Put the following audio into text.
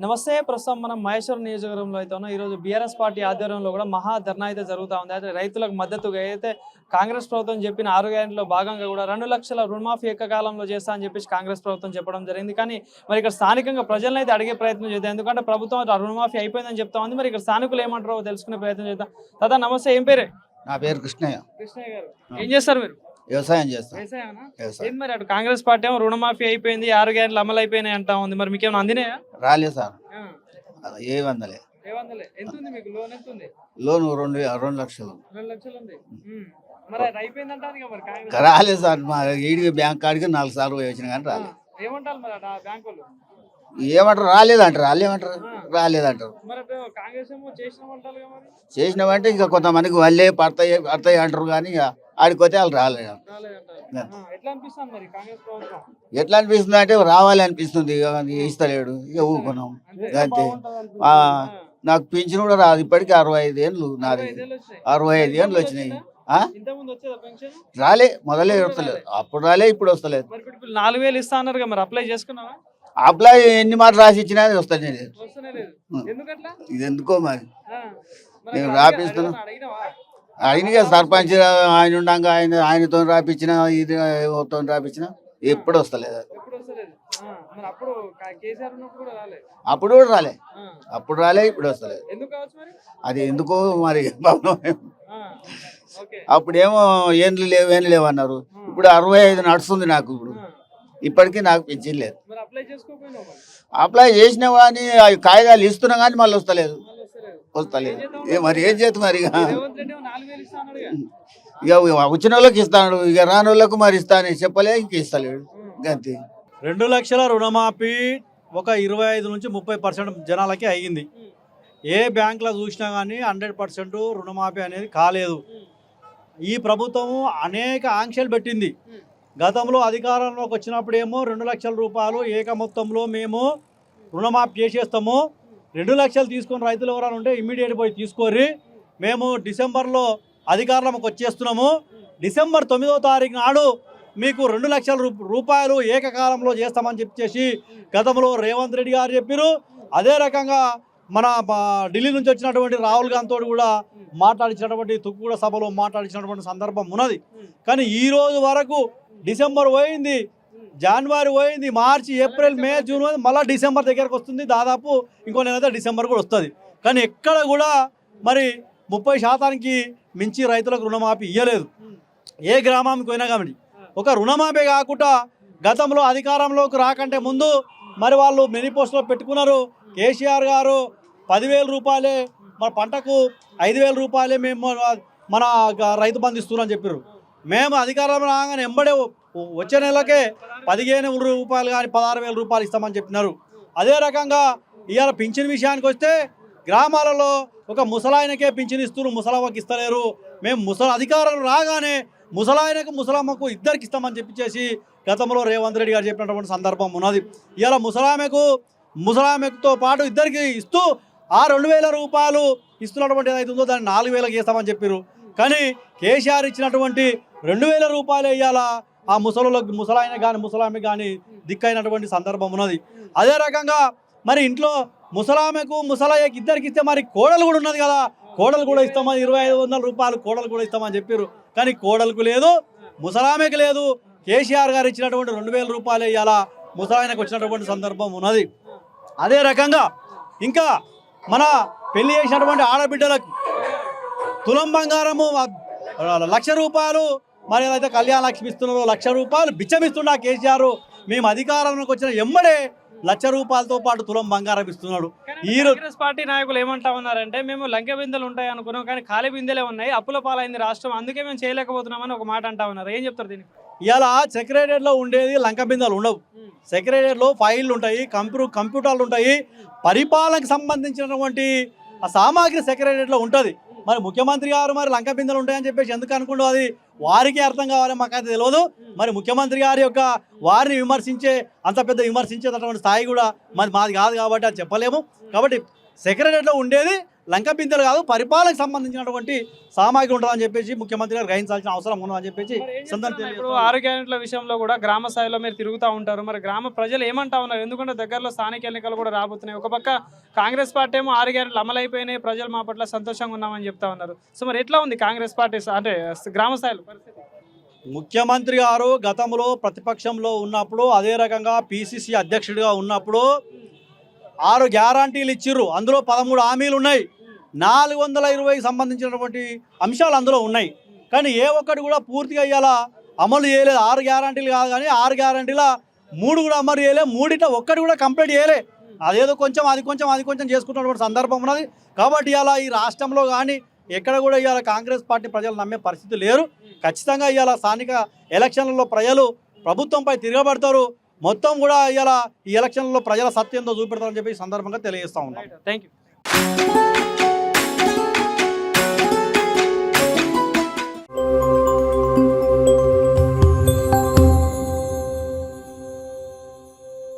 నమస్తే. ప్రస్తుతం మనం మహేశ్వరం నియోజకవర్గంలో అయితే ఉన్నాం. ఈరోజు బీఆర్ఎస్ పార్టీ ఆధ్వర్యంలో కూడా మహా ధర్నా అయితే జరుగుతూ ఉంది. అయితే రైతులకు మద్దతుగా అయితే కాంగ్రెస్ ప్రభుత్వం చెప్పిన 6 గ్యారెంటీలో భాగంగా కూడా 2 లక్షల రుణమాఫీ ఏకకాలంలో చేస్తా అని చెప్పేసి కాంగ్రెస్ ప్రభుత్వం చెప్పడం జరిగింది. కానీ మరి ఇక్కడ స్థానికంగా ప్రజలను అయితే అడిగే ప్రయత్నం చేద్దాం. ఎందుకంటే ప్రభుత్వం రుణమాఫీ అయిపోయిందని చెప్తా ఉంది. మరి ఇక్కడ స్థానికులు ఏమంటారో తెలుసుకునే ప్రయత్నం చేద్దాం. దాదా నమస్తే, ఏం పేరే? నా పేరు కృష్ణయ్య. కృష్ణయ్య గారు, ఏం చేస్తారు మీరు? వ్యవసాయం చేస్తాం. ఏం మరి అటు కాంగ్రెస్ పార్టీ ఏమో రుణమాఫీ అయిపోయింది, 6 గ్యారెంటీలు అమలు అయిపోయినాయి అంటా ఉంది. మరి మీకేమైనా అందినాయా? రాలేదు సార్, ఏ వందలే. ఎంత ఉంది మీకు లోన్? ఎంత ఉంది లోన్? 2 లక్షలు. 2 లక్షలు ఉంది. మరి అది అయిపోయిందంటారు కదా మరి కాంగ్రెస్. రాలేదు సార్, మా ఈడికి బ్యాంక్ కాడికి 4 సార్లు వచ్చిన కానీ రాలేదు. ఏమంటారు మరి ఆ బ్యాంకు వాళ్ళు? ఏమంటారు? రాలేదంటారు. వాళ్ళు ఏమంటారు? రాలేదంటారు. మరి కాంగ్రెస్ ఏమో చేసినామంటారు కదా మరి. చేసినామంటే ఇంకా కొంతమందికి వాళ్ళే పడతాయి అంటారు, కానీ ఇక ఆడిపోతే వాళ్ళు రాలేదు. ఎట్లా అనిపిస్తుంది మరి కాంగ్రెస్ ప్రభుత్వం? ఎట్లా అనిపిస్తుంది అంటే రావాలి అనిపిస్తుంది, ఇస్తలేడు, ఇక ఊరుకున్నాం అంతే. నాకు పింఛన్ కూడా రాదు, ఇప్పటికీ 65 ఏళ్ళు నాది. 65 ఏళ్ళు వచ్చినాయి. రాలే, మొదలే వస్తలేదు. అప్పుడు రాలే, ఇప్పుడు వస్తలేదు. 4000 ఇస్తా అన్నారు కదా, మరి అప్లై చేసుకున్నావా? అప్లై ఎన్ని మాట రాసి ఇచ్చినా వస్తానే లేదు. ఇది ఎందుకో మరి నేను రాపిస్తున్నా. ఆయనగా సర్పంచ్ ఆయన ఉండగా ఆయనతో రాపించిన, ఇది రాపించిన, ఎప్పుడు వస్తలేదు. అప్పుడు కూడా రాలే, అప్పుడు రాలే, ఇప్పుడు వస్తలేదు. అది ఎందుకో మరి. అప్పుడేమో ఏండ్లు లేవు అన్నారు, ఇప్పుడు 65 నడుస్తుంది నాకు. ఇప్పటికీ నాకు పింఛన్ లేదు. అప్లై చేసినా కానీ కాగితాలు ఇస్తున్నా కానీ మళ్ళీ వస్తలేదు. మరి ఏం చేద్దాం మరి. ఇక వచ్చిన వాళ్ళకి ఇస్తాడు, ఇక రాని వాళ్ళకు మరి ఇస్తాను చెప్పలే, ఇంక ఇస్తలేడు అంతే. 2 లక్షల రుణమాఫీ ఒక 25 నుంచి 30% జనాలకి అయ్యింది. ఏ బ్యాంకులో చూసినా కానీ 100% రుణమాఫీ అనేది కాలేదు. ఈ ప్రభుత్వము అనేక ఆంక్షలు పెట్టింది. గతంలో అధికారంలోకి వచ్చినప్పుడేమో 2 లక్షల రూపాయలు ఏక మొత్తంలో మేము రుణమాఫీ చేసేస్తాము, 2 లక్షలు తీసుకొని రైతులు ఎవరైనా ఉంటే ఇమ్మీడియట్ పోయి తీసుకోర్రి, మేము డిసెంబర్లో అధికారంలోకి వచ్చేస్తున్నాము, డిసెంబర్ 9వ తారీఖు నాడు మీకు 2 లక్షల రూపాయలు ఏకకాలంలో చేస్తామని చెప్పేసి గతంలో రేవంత్ రెడ్డి గారు చెప్పారు. అదే రకంగా మన ఢిల్లీ నుంచి వచ్చినటువంటి రాహుల్ గాంధీతో కూడా మాట్లాడించినటువంటి తుక్కుగూడ సభలో మాట్లాడించినటువంటి సందర్భం ఉన్నది. కానీ ఈ రోజు వరకు డిసెంబర్ పోయింది, జనవరి పోయింది, మార్చి, ఏప్రిల్, మే, జూన్ పోయింది, మళ్ళీ డిసెంబర్ దగ్గరకు వస్తుంది. దాదాపు ఇంకో నెల అయితే డిసెంబర్ కూడా వస్తుంది. కానీ ఎక్కడ కూడా మరి 30% మించి రైతులకు రుణమాఫీ ఇవ్వలేదు. ఏ గ్రామానికి పోయినా కాబట్టి ఒక రుణమాఫీ కాకుండా గతంలో అధికారంలోకి రాకంటే ముందు మరి వాళ్ళు మేనిఫెస్టోలో పెట్టుకున్నారు. కేసీఆర్ గారు 10,000 రూపాయలే, మన పంటకు 5,000 రూపాయలే మేము మన రైతు బంధు ఇస్తున్నామని చెప్పారు. మేము అధికారంలో రాగానే ఎంబడే వచ్చే నెలకే 15,000 రూపాయలు కానీ 16,000 రూపాయలు ఇస్తామని చెప్పినారు. అదే రకంగా ఇవాళ పింఛన్ విషయానికి వస్తే గ్రామాలలో ఒక ముసలాయనకే పింఛన్ ఇస్తున్నారు, ముసలమ్మకి ఇస్తలేరు. మేము అధికారం రాగానే ముసలాయనకు ముసలమ్మకు ఇద్దరికి ఇస్తామని చెప్పేసి గతంలో రేవంత్ రెడ్డి గారు చెప్పినటువంటి సందర్భం ఉన్నది. ఇవాళ ముసలామెకుతో పాటు ఇద్దరికి ఇస్తూ ఆ 2,000 రూపాయలు ఇస్తున్నటువంటి ఏదైతే ఉందో దాన్ని 4,000 చేస్తామని చెప్పారు. కానీ కేసీఆర్ ఇచ్చినటువంటి 2,000 రూపాయలు ఇవ్వాలా ఆ ముసలాయన కానీ ముసలామె కానీ దిక్కైనటువంటి సందర్భం ఉన్నది. అదే రకంగా మరి ఇంట్లో ముసలామెకు ముసలయ్యకి ఇద్దరికి ఇస్తే మరి కోడలు కూడా ఉన్నది కదా, కోడలు కూడా ఇస్తామని 2,500 రూపాయలు కోడలు కూడా ఇస్తామని చెప్పారు. కానీ కోడలకు లేదు, ముసలామెకు లేదు. కేసీఆర్ గారు ఇచ్చినటువంటి 2,000 రూపాయలు ఇవ్వాలా ముసలాయనకు వచ్చినటువంటి సందర్భం ఉన్నది. అదే రకంగా ఇంకా మన పెళ్లి చేసినటువంటి ఆడబిడ్డలకు తులం బంగారము 1,00,000 రూపాయలు, మరి ఏదైతే కళ్యాణ లక్ష్మి ఇస్తున్నారో 1,00,000 రూపాయలు బిచ్చమిస్తున్నా కేసీఆర్. మేము అధికారంలోకి వచ్చిన ఎమ్మడే 1,00,000 రూపాయలతో పాటు తులం బంగారం ఇస్తున్నాడు. ఈ కాంగ్రెస్ పార్టీ నాయకులు ఏమంటా ఉన్నారంటే మేము లంకె బిందెలు ఉంటాయి అనుకున్నాం, కానీ ఖాళీ బిందెలే ఉన్నాయి, అప్పుల పాలైంది రాష్ట్రం, అందుకే మేము చేయలేకపోతున్నామని ఒక మాట అంటా ఉన్నారు. ఏం చెప్తారు దీనికి? ఇలా సెక్రటరియట్లో ఉండేది లంక బిందెలు ఉండవు. సెక్రటరియట్లో ఫైళ్ళు ఉంటాయి, కంప్యూటర్లు ఉంటాయి, పరిపాలనకు సంబంధించినటువంటి ఆ సామాగ్రి సెక్రటరియట్లో ఉంటుంది. మరి ముఖ్యమంత్రి గారు మరి లంక బిందెలు ఉంటాయని చెప్పేసి ఎందుకు అనుకుంటూ అది వారికి అర్థం కావాలి, మాకైతే తెలియదు. మరి ముఖ్యమంత్రి గారి యొక్క వారిని అంత విమర్శించేటటువంటి స్థాయి కూడా మాది కాదు కాబట్టి అది చెప్పలేము. కాబట్టి సెక్రటరియట్లో ఉండేది లంక బిందెలు కాదు, పరిపాలనకు సంబంధించినటువంటి సామాగ్రి ఉంటుందని చెప్పేసి ముఖ్యమంత్రి గారు గ్రహించాల్సిన అవసరం ఉన్నదని చెప్పేసి సందర్భంగా ఇప్పుడు 6 గ్యారెంటీల విషయంలో కూడా గ్రామ స్థాయిలో మీరు తిరుగుతూ ఉంటారు. మరి గ్రామ ప్రజలు ఏమంటా ఉన్నారు? ఎందుకంటే దగ్గరలో స్థానిక ఎన్నికలు కూడా రాబోతున్నాయి. ఒక పక్క కాంగ్రెస్ పార్టీ ఏమో 6 గ్యారెంటీలు అమలైపోయినాయి, ప్రజలు మా పట్ల సంతోషంగా ఉన్నామని చెప్తా ఉన్నారు. సో మరి ఎట్లా ఉంది కాంగ్రెస్ పార్టీ అంటే గ్రామ స్థాయిలో పరిస్థితి? ముఖ్యమంత్రి గారు గతంలో ప్రతిపక్షంలో ఉన్నప్పుడు, అదే రకంగా పిసిసి అధ్యక్షుడిగా ఉన్నప్పుడు 6 గ్యారంటీలు ఇచ్చిర్రు. అందులో 13 హామీలు ఉన్నాయి, 420కి సంబంధించినటువంటి అంశాలు అందులో ఉన్నాయి. కానీ ఏ ఒక్కటి కూడా పూర్తిగా ఇవాళ అమలు చేయలేదు. 6 గ్యారంటీలు కాదు కానీ 6 గ్యారంటీల 3 కూడా అమలు చేయలేదు, 3 ఒక్కటి కూడా కంప్లీట్ చేయలే. అదేదో కొంచెం అది కొంచెం చేసుకుంటున్నటువంటి సందర్భం ఉన్నది. కాబట్టి ఇవాళ ఈ రాష్ట్రంలో కానీ ఎక్కడ కూడా ఇవాళ కాంగ్రెస్ పార్టీ ప్రజలు నమ్మే పరిస్థితి లేరు. ఖచ్చితంగా ఇవాళ స్థానిక ఎలక్షన్లలో ప్రజలు ప్రభుత్వంపై తిరగబడతారు. మొత్తం కూడా ఇవాళ ఈ ఎలక్షన్లలో ప్రజల సత్యంతో చూపెడతారని చెప్పి ఈ సందర్భంగా తెలియజేస్తా ఉన్నాం. Thank you.